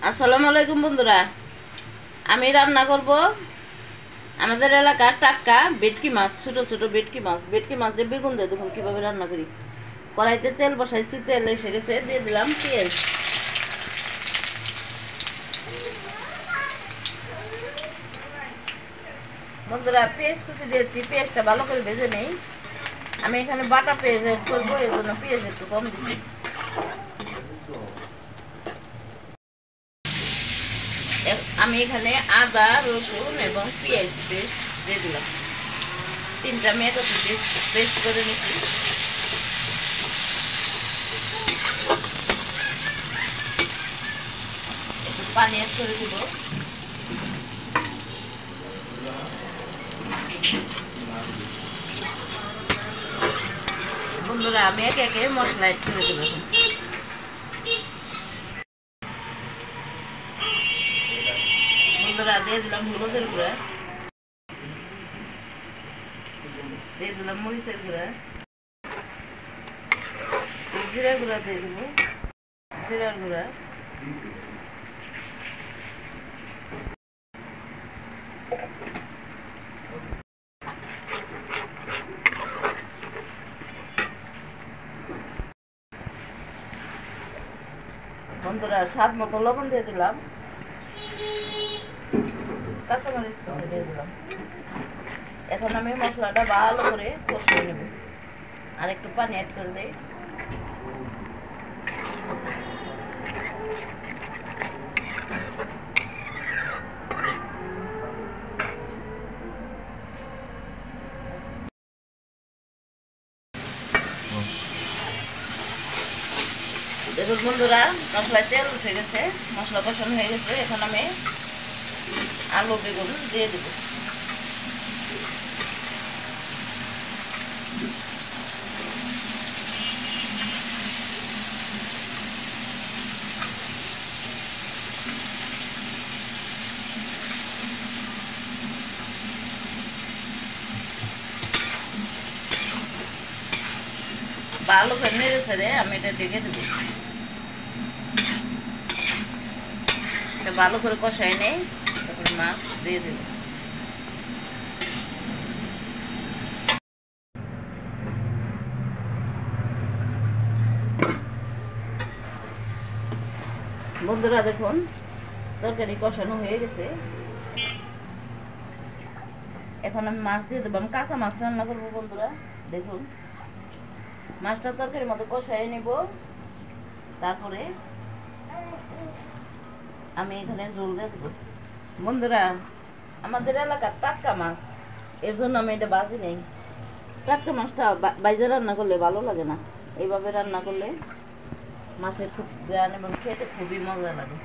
আসসালামু আলাইকুম বন্ধুরা, আমি রান্না করব আমাদের এলাকার টাটকা ভেটকি মাছ। ছোট ছোট ভেটকি মাছ দিয়ে বেগুন দিয়ে দেখুন কীভাবে রান্না করি। কড়াইতে তেল বসাইছি, তেল এসে গেছে, দিয়ে দিলাম পেঁয়াজ। বন্ধুরা পেঁয়াজ কুচি দিয়েছি, পেঁয়াজটা ভালো করে ভেজে নেই। আমি এখানে বাটা পেঁয়াজ অ্যাড করবো, এই জন্য পেঁয়াজ একটু কম দিচ্ছি। আমি এখানে আদা, রসুন এবং পেঁয়াজ পেস্ট দিয়ে দিলাম। 3টা মেয়েটা পেস্ট করে নিচ্ছি। একটু পানি অ্যাড করে দিব। বন্ধুরা আমি একে একে মশলা অ্যাড করে দেব। বন্ধুরা দিয়ে দিলাম হলুদের গুঁড়া, দিয়ে দিলাম মরিচের গুঁড়া, জিরা গুঁড়া দিয়ে দেবো, জিরার গুঁড়া, বন্ধুরা স্বাদ মতো লবণ দিয়ে দিলাম, কাঁচামরিচ কুচি দিয়ে দিলাম। এখন আমি মশলাটা ভালো করে কষিয়ে নেব। আর একটু পানি অ্যাড করে দিই। দেখুন বন্ধুরা মশলায় তেল উঠে গেছে, মশলা কষানো হয়ে গেছে। এখন আমি আলু বেগুন দিয়ে দেব। ভালো করে নেড়ে ছেড়ে আমি এটা ঢেকে দেবো। ভালো করে কষাই নেই, তারপর মাছ দিয়ে দেব। বন্ধুরা দেখুন তরকারি কষানো হয়ে গেছে। এখন আমি মাছ দিয়ে দেবো। আমি কাঁচা মাছ রান্না করবো বন্ধুরা। দেখুন মাছটা তরকারির মতো কষাই নেব, তারপরে আমি এখানে ঝোল দিয়ে দেবো। বন্ধুরা আমাদের এলাকার টাটকা মাছ, এর জন্য আমি এটা বাজি নেই। টাটকা মাছটা বাইজে রান্না করলে ভালো লাগে না, এইভাবে রান্না করলে মাছের খুব গ্রান এবং খেতে খুবই মজা লাগে।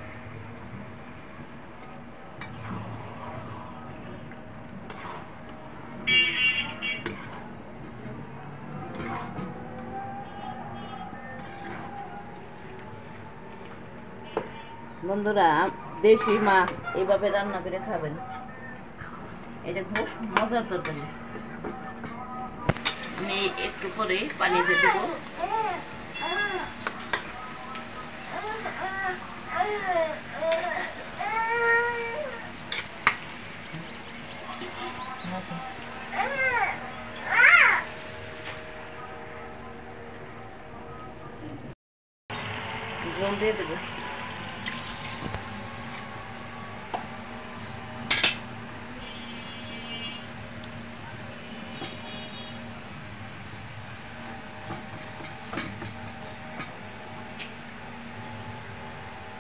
বন্ধুরা দেশি মাছ এইভাবে রান্না করে খাবেন, এটা খুব মজার তরকারি। আমি একটু পরে পানি দিয়ে দেবো। জল দিয়ে দেবো।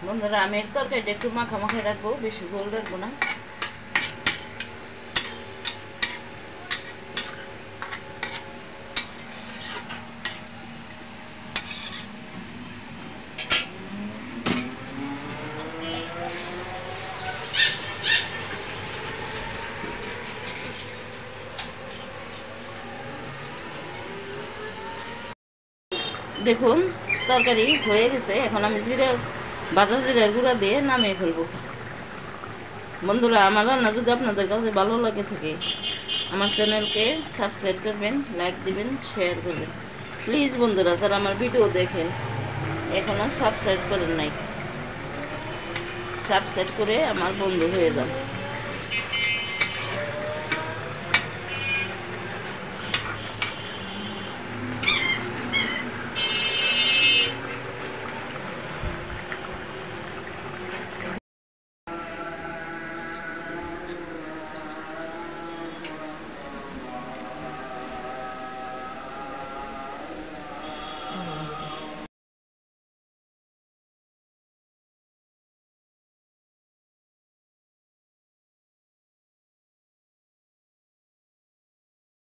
বন্ধুরা আমি তরকারিটা একটু মাখা মাখায় রাখবো, বেশি ঝোল রাখবো না। দেখুন তরকারি হয়ে গেছে। এখন আমি ভাজা জিরার গুঁড়া দিয়ে নামিয়ে ফেলবো। বন্ধুরা আমার রান্না যদি আপনাদের কাছে ভালো লাগে থাকে, আমার চ্যানেলকে সাবস্ক্রাইব করবেন, লাইক দিবেন, শেয়ার করবেন প্লিজ। বন্ধুরা যারা আমার ভিডিও দেখেন এখনো সাবস্ক্রাইব করেন নাই, সাবস্ক্রাইব করে আমার বন্ধু হয়ে যান।